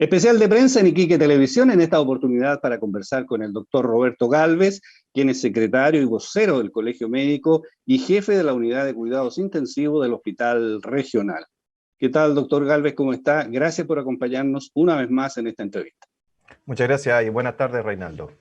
Especial de prensa en Iquique Televisión, en esta oportunidad para conversar con el doctor Roberto Galvez, quien es secretario y vocero del Colegio Médico y jefe de la Unidad de Cuidados Intensivos del Hospital Regional. ¿Qué tal, doctor Galvez? ¿Cómo está? Gracias por acompañarnos una vez más en esta entrevista. Muchas gracias y buenas tardes, Reinaldo.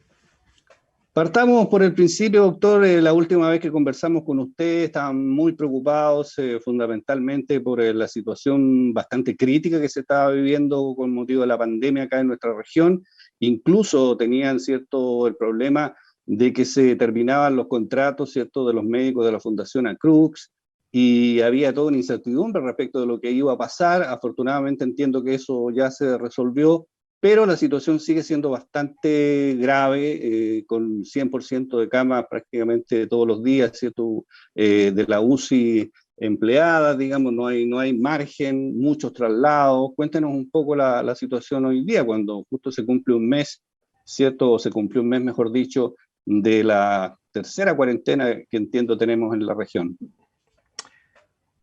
Partamos por el principio, doctor. La última vez que conversamos con usted estaban muy preocupados fundamentalmente por la situación bastante crítica que se estaba viviendo con motivo de la pandemia acá en nuestra región. Incluso tenían el problema de que se terminaban los contratos, ¿cierto?, de los médicos de la Fundación Acrux, y había toda una incertidumbre respecto de lo que iba a pasar. Afortunadamente entiendo que eso ya se resolvió, pero la situación sigue siendo bastante grave, con 100% de camas prácticamente todos los días, ¿cierto? De la UCI empleada, digamos, no hay margen, muchos traslados. Cuéntenos un poco la situación hoy día, cuando justo se cumple un mes, ¿cierto? O se cumplió un mes, mejor dicho, de la tercera cuarentena que entiendo tenemos en la región.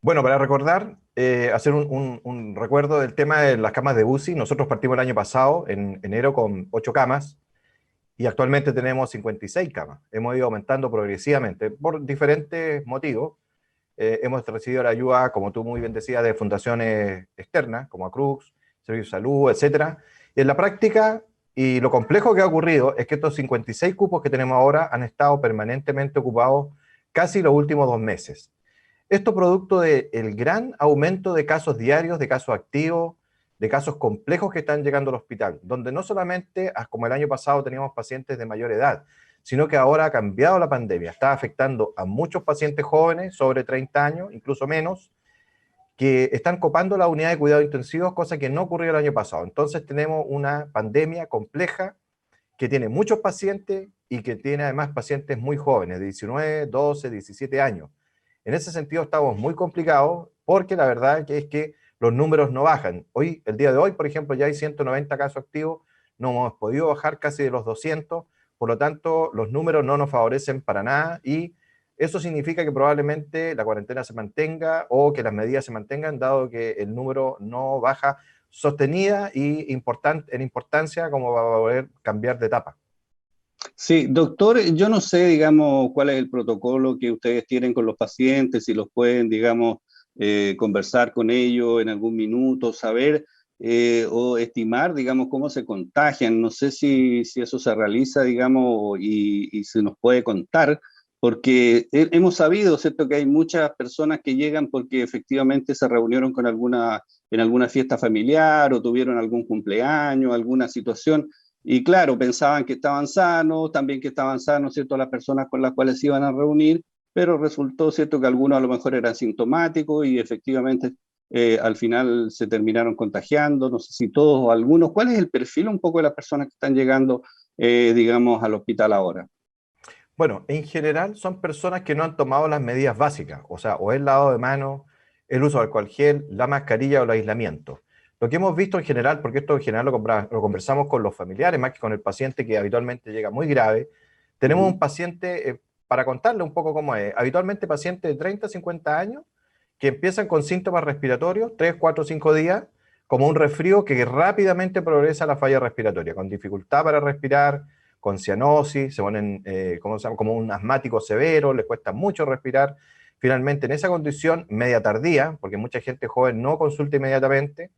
Bueno, para recordar, hacer un recuerdo del tema de las camas de UCI. Nosotros partimos el año pasado, en enero, con 8 camas y actualmente tenemos 56 camas. Hemos ido aumentando progresivamente por diferentes motivos. Hemos recibido la ayuda, como tú muy bien decías, de fundaciones externas, como Acrux, Servicio de Salud, etcétera. Y en la práctica, y lo complejo que ha ocurrido, es que estos 56 cupos que tenemos ahora han estado permanentemente ocupados casi los últimos 2 meses. Esto producto del gran aumento de casos diarios, de casos activos, de casos complejos que están llegando al hospital, donde no solamente, como el año pasado, teníamos pacientes de mayor edad, sino que ahora ha cambiado la pandemia, está afectando a muchos pacientes jóvenes, sobre 30 años, incluso menos, que están copando la unidad de cuidados intensivos, cosa que no ocurrió el año pasado. Entonces tenemos una pandemia compleja que tiene muchos pacientes y que tiene además pacientes muy jóvenes, de 19, 12, 17 años. En ese sentido estamos muy complicados porque la verdad es que los números no bajan. Hoy, el día de hoy, por ejemplo, ya hay 190 casos activos, no hemos podido bajar casi de los 200, por lo tanto, los números no nos favorecen para nada y eso significa que probablemente la cuarentena se mantenga o que las medidas se mantengan, dado que el número no baja sostenida y en importancia como va a poder cambiar de etapa. Sí, doctor, yo no sé, digamos, cuál es el protocolo que ustedes tienen con los pacientes, si los pueden, digamos, conversar con ellos en algún minuto, saber o estimar, digamos, cómo se contagian. No sé si eso se realiza, digamos, y se nos puede contar, porque hemos sabido, ¿cierto?, que hay muchas personas que llegan porque efectivamente se reunieron en alguna fiesta familiar o tuvieron algún cumpleaños, alguna situación. Y claro, pensaban que estaban sanos, también que estaban sanos, ¿cierto?, las personas con las cuales se iban a reunir, pero resultó, ¿cierto?, que algunos a lo mejor eran sintomáticos y efectivamente al final se terminaron contagiando, no sé si todos o algunos. ¿Cuál es el perfil un poco de las personas que están llegando, digamos, al hospital ahora? Bueno, en general son personas que no han tomado las medidas básicas, o sea, o el lavado de manos, el uso de alcohol gel, la mascarilla o el aislamiento. Lo que hemos visto en general, porque esto en general lo conversamos con los familiares, más que con el paciente que habitualmente llega muy grave, tenemos un paciente, para contarle un poco cómo es, habitualmente pacientes de 30 a 50 años que empiezan con síntomas respiratorios, 3, 4, 5 días, como un resfrío que rápidamente progresa a la falla respiratoria, con dificultad para respirar, con cianosis, se ponen como un asmático severo, les cuesta mucho respirar. Finalmente, en esa condición media tardía, porque mucha gente joven no consulta inmediatamente,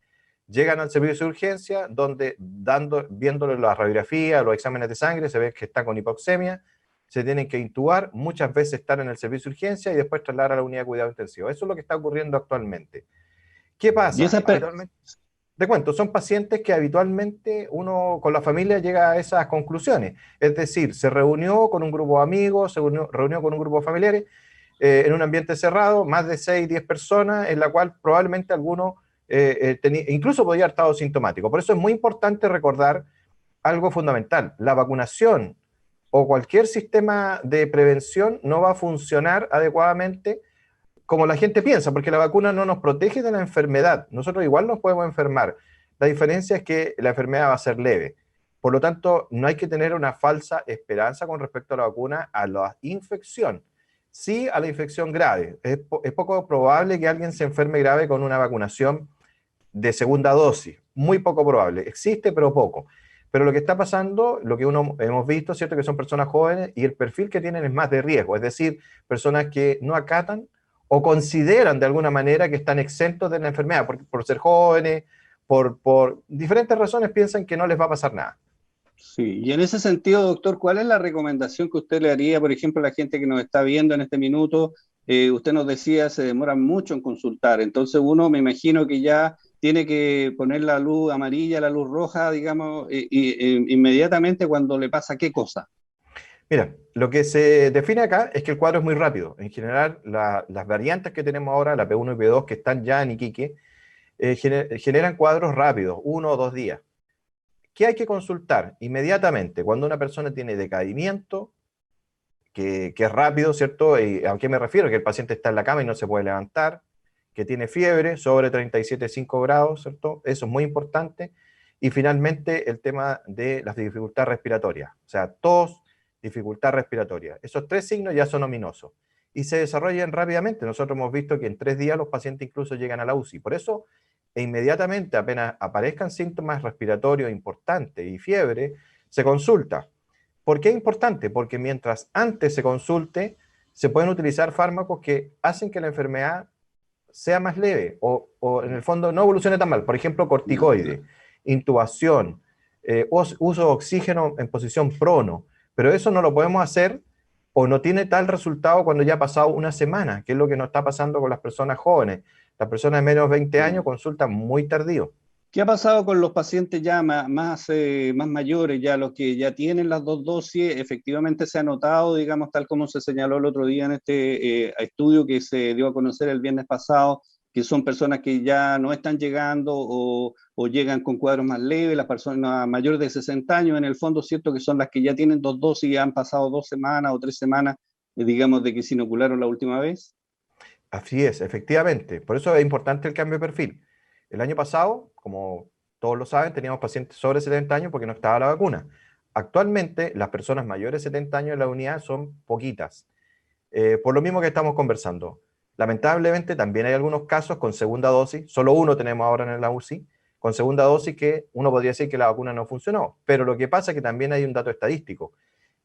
llegan al servicio de urgencia, donde viéndole la radiografía, los exámenes de sangre, se ve que está con hipoxemia, se tienen que intubar, muchas veces están en el servicio de urgencia y después trasladar a la unidad de cuidado intensivo. Eso es lo que está ocurriendo actualmente. ¿Qué Y pasa? esa, Habitualmente, te cuento, son pacientes que habitualmente uno con la familia llega a esas conclusiones. Es decir, se reunió con un grupo de amigos, reunió con un grupo de familiares en un ambiente cerrado, más de 6, 10 personas, en la cual probablemente alguno incluso podía haber estado sintomático. Por eso es muy importante recordar algo fundamental. La vacunación o cualquier sistema de prevención no va a funcionar adecuadamente como la gente piensa, porque la vacuna no nos protege de la enfermedad. Nosotros igual nos podemos enfermar. La diferencia es que la enfermedad va a ser leve. Por lo tanto, no hay que tener una falsa esperanza con respecto a la vacuna, a la infección. Sí a la infección grave. Es poco probable que alguien se enferme grave con una vacunación de segunda dosis. Muy poco probable. Existe, pero poco. Pero lo que está pasando, lo que uno hemos visto, ¿cierto? Que son personas jóvenes y el perfil que tienen es más de riesgo, es decir, personas que no acatan o consideran de alguna manera que están exentos de la enfermedad por ser jóvenes, por diferentes razones piensan que no les va a pasar nada. Sí, y en ese sentido, doctor, ¿cuál es la recomendación que usted le haría, por ejemplo, a la gente que nos está viendo en este minuto? Usted nos decía, se demoran mucho en consultar, entonces uno me imagino que ya tiene que poner la luz amarilla, la luz roja, digamos, inmediatamente cuando le pasa qué cosa. Mira, lo que se define acá es que el cuadro es muy rápido. En general, las variantes que tenemos ahora, la P1 y P2, que están ya en Iquique, generan cuadros rápidos, 1 o 2 días. ¿Qué hay que consultar? Inmediatamente, cuando una persona tiene decaimiento, que es rápido, ¿cierto? ¿A qué me refiero? Que el paciente está en la cama y no se puede levantar, que tiene fiebre sobre 37,5 grados, ¿cierto? Eso es muy importante. Y finalmente el tema de las dificultades respiratorias, o sea, tos, dificultad respiratoria. Esos 3 signos ya son ominosos y se desarrollan rápidamente. Nosotros hemos visto que en 3 días los pacientes incluso llegan a la UCI. Por eso, inmediatamente, apenas aparezcan síntomas respiratorios importantes y fiebre, se consulta. ¿Por qué es importante? Porque mientras antes se consulte, se pueden utilizar fármacos que hacen que la enfermedad sea más leve o en el fondo no evolucione tan mal. Por ejemplo, corticoides, intubación, uso de oxígeno en posición prono. Pero eso no lo podemos hacer o no tiene tal resultado cuando ya ha pasado una semana, que es lo que nos está pasando con las personas jóvenes. Las personas de menos de 20 años consultan muy tardío. ¿Qué ha pasado con los pacientes ya más mayores, ya los que ya tienen las dos dosis? Efectivamente se ha notado, digamos, tal como se señaló el otro día en este estudio que se dio a conocer el viernes pasado, que son personas que ya no están llegando o llegan con cuadros más leves, las personas mayores de 60 años, en el fondo, cierto que son las que ya tienen dos dosis y han pasado 2 semanas o 3 semanas, digamos, de que se inocularon la última vez. Así es, efectivamente. Por eso es importante el cambio de perfil. El año pasado, como todos lo saben, teníamos pacientes sobre 70 años porque no estaba la vacuna. Actualmente, las personas mayores de 70 años en la unidad son poquitas. Por lo mismo que estamos conversando. Lamentablemente, también hay algunos casos con segunda dosis. Solo uno tenemos ahora en la UCI, con segunda dosis que uno podría decir que la vacuna no funcionó. Pero lo que pasa es que también hay un dato estadístico.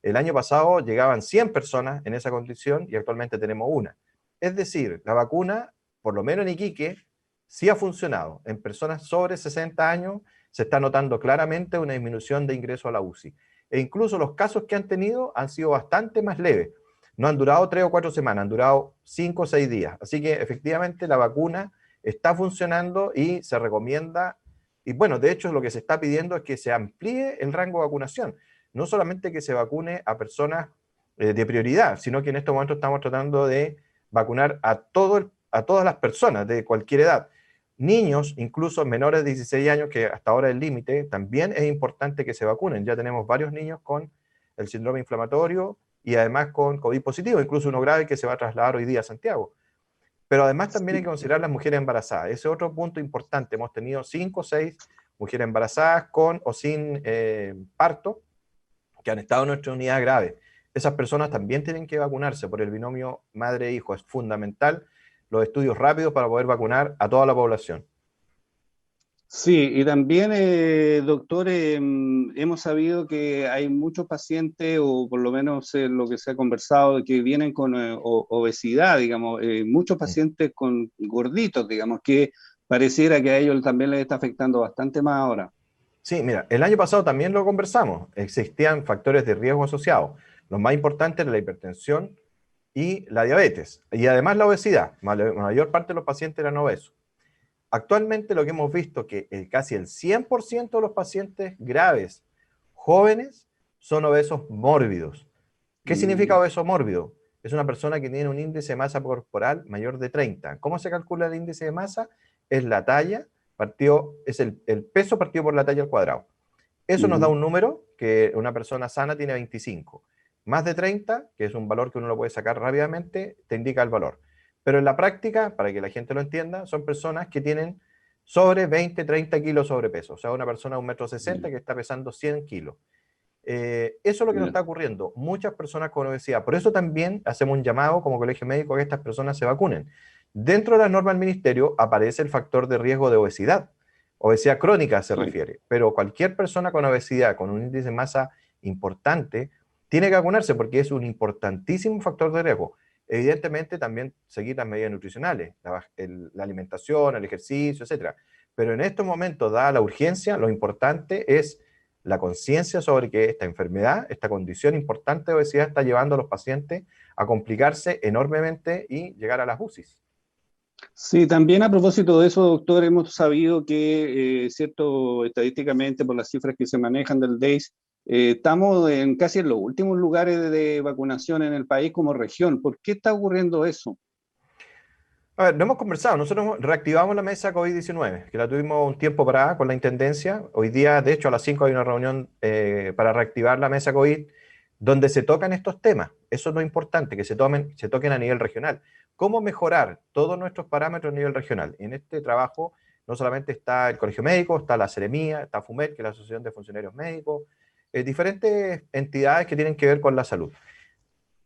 El año pasado llegaban 100 personas en esa condición y actualmente tenemos una. Es decir, la vacuna, por lo menos en Iquique, sí ha funcionado. En personas sobre 60 años se está notando claramente una disminución de ingreso a la UCI. E incluso los casos que han tenido han sido bastante más leves. No han durado 3 o 4 semanas, han durado 5 o 6 días. Así que efectivamente la vacuna está funcionando y se recomienda. Y bueno, de hecho lo que se está pidiendo es que se amplíe el rango de vacunación. No solamente que se vacune a personas de prioridad, sino que en estos momentos estamos tratando de vacunar a todas las personas de cualquier edad. Niños, incluso menores de 16 años, que hasta ahora es el límite, también es importante que se vacunen. Ya tenemos varios niños con el síndrome inflamatorio y además con COVID positivo, incluso uno grave que se va a trasladar hoy día a Santiago. Pero además también hay que considerar las mujeres embarazadas. Ese es otro punto importante. Hemos tenido 5 o 6 mujeres embarazadas con o sin parto que han estado en nuestra unidad grave. Esas personas también tienen que vacunarse por el binomio madre-hijo. Es fundamental los estudios rápidos para poder vacunar a toda la población. Sí, y también, doctor, hemos sabido que hay muchos pacientes, o por lo menos lo que se ha conversado, que vienen con obesidad, digamos, muchos pacientes con gorditos, digamos, que pareciera que a ellos también les está afectando bastante más ahora. Sí, mira, el año pasado también lo conversamos. Existían factores de riesgo asociados. Los más importantes eran la hipertensión y la diabetes. Y además la obesidad. La mayor parte de los pacientes eran obesos. Actualmente lo que hemos visto es que casi el 100% de los pacientes graves jóvenes son obesos mórbidos. ¿Qué significa Mm, obeso mórbido? Es una persona que tiene un índice de masa corporal mayor de 30. ¿Cómo se calcula el índice de masa? Es la talla partido, es el peso partido por la talla al cuadrado. Eso nos da ujú. un número que una persona sana tiene 25. Más de 30, que es un valor que uno lo puede sacar rápidamente, te indica el valor. Pero en la práctica, para que la gente lo entienda, son personas que tienen sobre 20, 30 kilos sobrepeso. O sea, una persona de 1,60 m que está pesando 100 kilos. Eso es lo que nos Ya. está ocurriendo. Muchas personas con obesidad. Por eso también hacemos un llamado como colegio médico a que estas personas se vacunen. Dentro de la norma del ministerio aparece el factor de riesgo de obesidad. Obesidad crónica se Sí. refiere, pero cualquier persona con obesidad, con un índice de masa importante, tiene que vacunarse porque es un importantísimo factor de riesgo. Evidentemente también seguir las medidas nutricionales, la alimentación, el ejercicio, etcétera. Pero en estos momentos, dada la urgencia, lo importante es la conciencia sobre que esta enfermedad, esta condición importante de obesidad está llevando a los pacientes a complicarse enormemente y llegar a las UCIs. Sí, también a propósito de eso, doctor, hemos sabido que, cierto, estadísticamente por las cifras que se manejan del DEIS, estamos casi en los últimos lugares de vacunación en el país como región. ¿Por qué está ocurriendo eso? A ver, no hemos conversado, nosotros reactivamos la mesa COVID-19, que la tuvimos un tiempo parada con la Intendencia. Hoy día, de hecho, a las 5 hay una reunión para reactivar la mesa COVID, donde se tocan estos temas. Eso es lo importante, que se toquen a nivel regional. ¿Cómo mejorar todos nuestros parámetros a nivel regional? En este trabajo no solamente está el Colegio Médico, está la Seremía, está FUMED, que es la Asociación de Funcionarios Médicos, diferentes entidades que tienen que ver con la salud.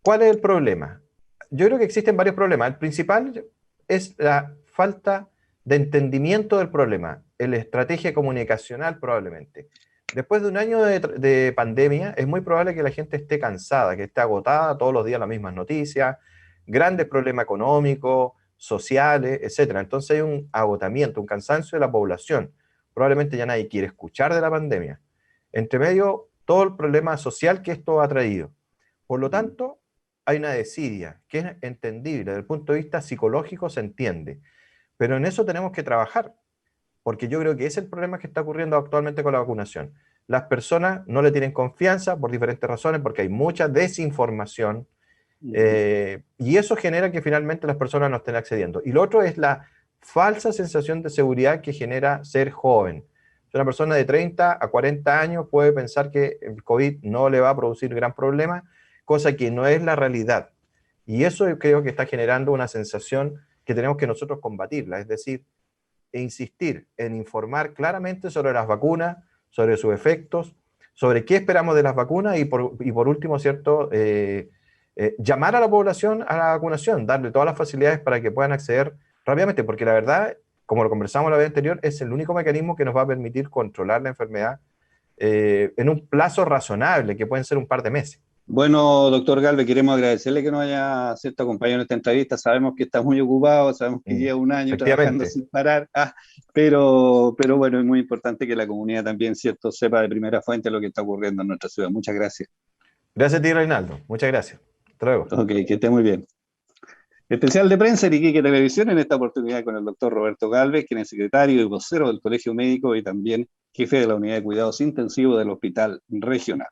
¿Cuál es el problema? Yo creo que existen varios problemas. El principal es la falta de entendimiento del problema, la estrategia comunicacional probablemente. Después de un año de pandemia, es muy probable que la gente esté cansada, que esté agotada, todos los días las mismas noticias, grandes problemas económicos, sociales, etc. Entonces hay un agotamiento, un cansancio de la población. Probablemente ya nadie quiere escuchar de la pandemia. Entre medio, todo el problema social que esto ha traído. Por lo tanto, hay una desidia que es entendible, desde el punto de vista psicológico se entiende, pero en eso tenemos que trabajar, porque yo creo que ese es el problema que está ocurriendo actualmente con la vacunación. Las personas no le tienen confianza por diferentes razones, porque hay mucha desinformación, y eso genera que finalmente las personas no estén accediendo. Y lo otro es la falsa sensación de seguridad que genera ser joven. Una persona de 30 a 40 años puede pensar que el COVID no le va a producir gran problema, cosa que no es la realidad. Y eso yo creo que está generando una sensación que tenemos que nosotros combatirla, es decir, insistir en informar claramente sobre las vacunas, sobre sus efectos, sobre qué esperamos de las vacunas y por último, ¿cierto? Llamar a la población a la vacunación, darle todas las facilidades para que puedan acceder rápidamente, porque la verdad, como lo conversamos la vez anterior, es el único mecanismo que nos va a permitir controlar la enfermedad en un plazo razonable, que pueden ser un par de meses. Bueno, doctor Galvez, queremos agradecerle que nos haya aceptado acompañar en esta entrevista. Sabemos que está muy ocupado, sabemos que lleva un año trabajando Efectivamente. sin parar, pero bueno, es muy importante que la comunidad también, cierto, sepa de primera fuente lo que está ocurriendo en nuestra ciudad. Muchas gracias. Gracias a ti, Reinaldo. Muchas gracias. Hasta luego. Ok, que esté muy bien. Especial de prensa de Iquique Televisión, en esta oportunidad con el doctor Roberto Galvez, quien es secretario y vocero del Colegio Médico y también jefe de la Unidad de Cuidados Intensivos del Hospital Regional.